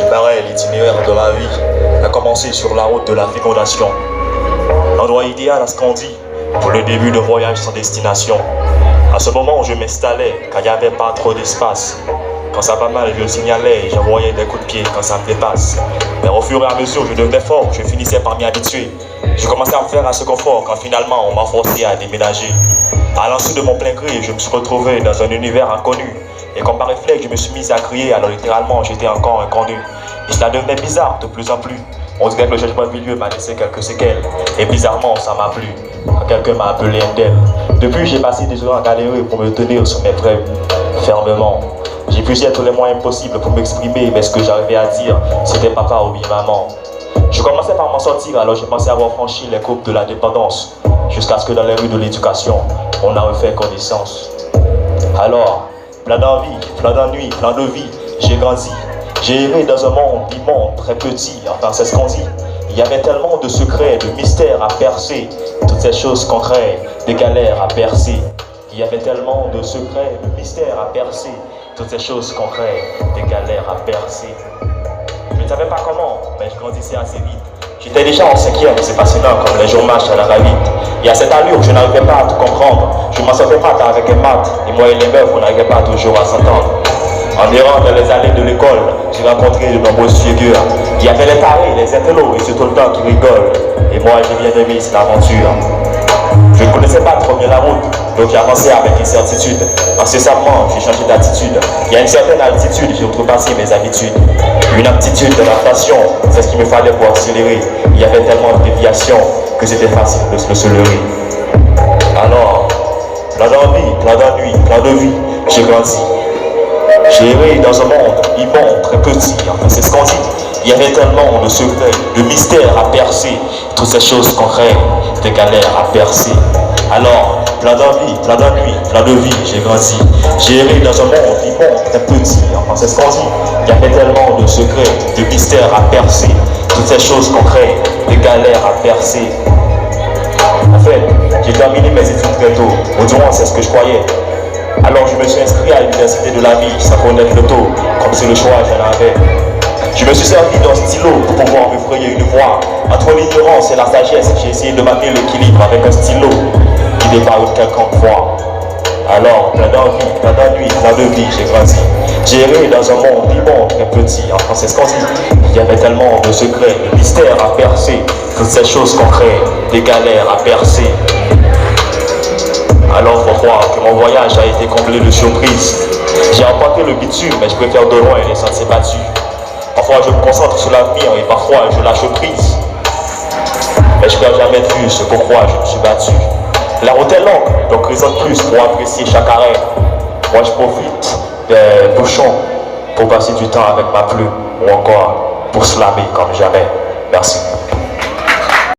Pareil, l'itinéraire de ma vie a commencé sur la route de la fécondation. Endroit idéal à ce qu'on dit pour le début de voyage sans destination. À ce moment où je m'installais, quand il n'y avait pas trop d'espace. Quand ça va mal, je signalais et j'envoyais des coups de pied quand ça me dépasse. Mais au fur et à mesure, je devenais fort, je finissais par m'y habituer. Je commençais à me faire assez confort quand finalement on m'a forcé à déménager. À l'insu de mon plein gré, je me suis retrouvé dans un univers inconnu. Et comme par réflexe, je me suis mis à crier, alors littéralement j'étais encore inconnu. Et cela devenait bizarre de plus en plus. On dirait que le changement de milieu m'a laissé quelques séquelles. Et bizarrement, ça m'a plu. Quelqu'un m'a appelé indemne. Depuis, j'ai passé des heures à galérer pour me tenir sur mes preuves fermement. J'ai puisé tous les moyens possibles pour m'exprimer, mais ce que j'arrivais à dire, c'était papa ou bien maman. Je commençais par m'en sortir, alors j'ai pensé avoir franchi les coupes de la dépendance, jusqu'à ce que dans les rues de l'éducation, on a refait connaissance. Alors, plein d'envie, plein d'ennui, plein de vie, j'ai grandi. J'ai erré dans un monde immonde, très petit, enfin c'est ce qu'on dit. Il y avait tellement de secrets, de mystères à percer, toutes ces choses concrètes, des galères à percer. Il y avait tellement de secrets, de mystères à percer, toutes ces choses concrètes, des galères à percer. Je ne savais pas comment, mais je grandissais assez vite. J'étais déjà en 5e, c'est fascinant comme les jours marchent à la va-vite. Et à cette allure, je n'arrivais pas à tout comprendre. Je m'en sortais pas avec un maths, et moi et les meufs, on n'arrivait pas toujours à s'entendre. En errant dans les allées de l'école, j'ai rencontré de nombreuses figures. Il y avait les tarés, les intellos et ceux tout le temps qui rigolent. Et moi, j'ai bien aimé cette aventure. Je ne connaissais pas trop bien la route, donc j'ai avancé avec incertitude. Incessamment, j'ai changé d'attitude. Il y a une certaine altitude, j'ai outrepassé mes habitudes. Une aptitude d'adaptation, c'est ce qu'il me fallait pour accélérer. Il y avait tellement de déviations que c'était facile de se leurrer. Alors, plein d'envie, plein d'ennui, plein de vie, j'ai grandi. J'ai erré dans un monde immonde, très petit, enfin c'est ce qu'on dit. Il y avait tellement de secrets, de mystères à percer, toutes ces choses concrètes, des galères à percer. Alors, plein d'envie, plein d'ennui, plein de vie, j'ai grandi. J'ai erré dans un monde immonde, très petit, enfin c'est ce qu'on dit. Il y avait tellement de secrets, de mystères à percer, toutes ces choses concrètes, des galères à percer. En fait, j'ai terminé mes études très tôt, au moins c'est ce que je croyais. Alors je me suis inscrit à l'université de la vie sans connaître le taux, comme si le choix j'en avais. Je me suis servi d'un stylo pour pouvoir me frayer une voie. Entre l'ignorance et la sagesse, j'ai essayé de maintenir l'équilibre avec un stylo qui dépasse une quelconque voie. Alors, plein d'envie, plein d'ennui, plein de vie, j'ai grandi. J'ai erré dans un monde immonde, très petit, en français ce qu'on dit. Il y avait tellement de secrets, de mystères à percer, toutes ces choses concrètes, des galères à percer. Alors faut croire que mon voyage a été comblé de surprises. J'ai emprunté le bitume, mais je préfère de loin les sentiers battus. Parfois je me concentre sur l'avenir et parfois je lâche prise. Mais je perds jamais de vue ce pourquoi je me suis battu. La route est longue, donc raison de plus pour apprécier chaque arrêt. Moi je profite des bouchons pour passer du temps avec ma plume ou encore pour slammer comme jamais. Merci.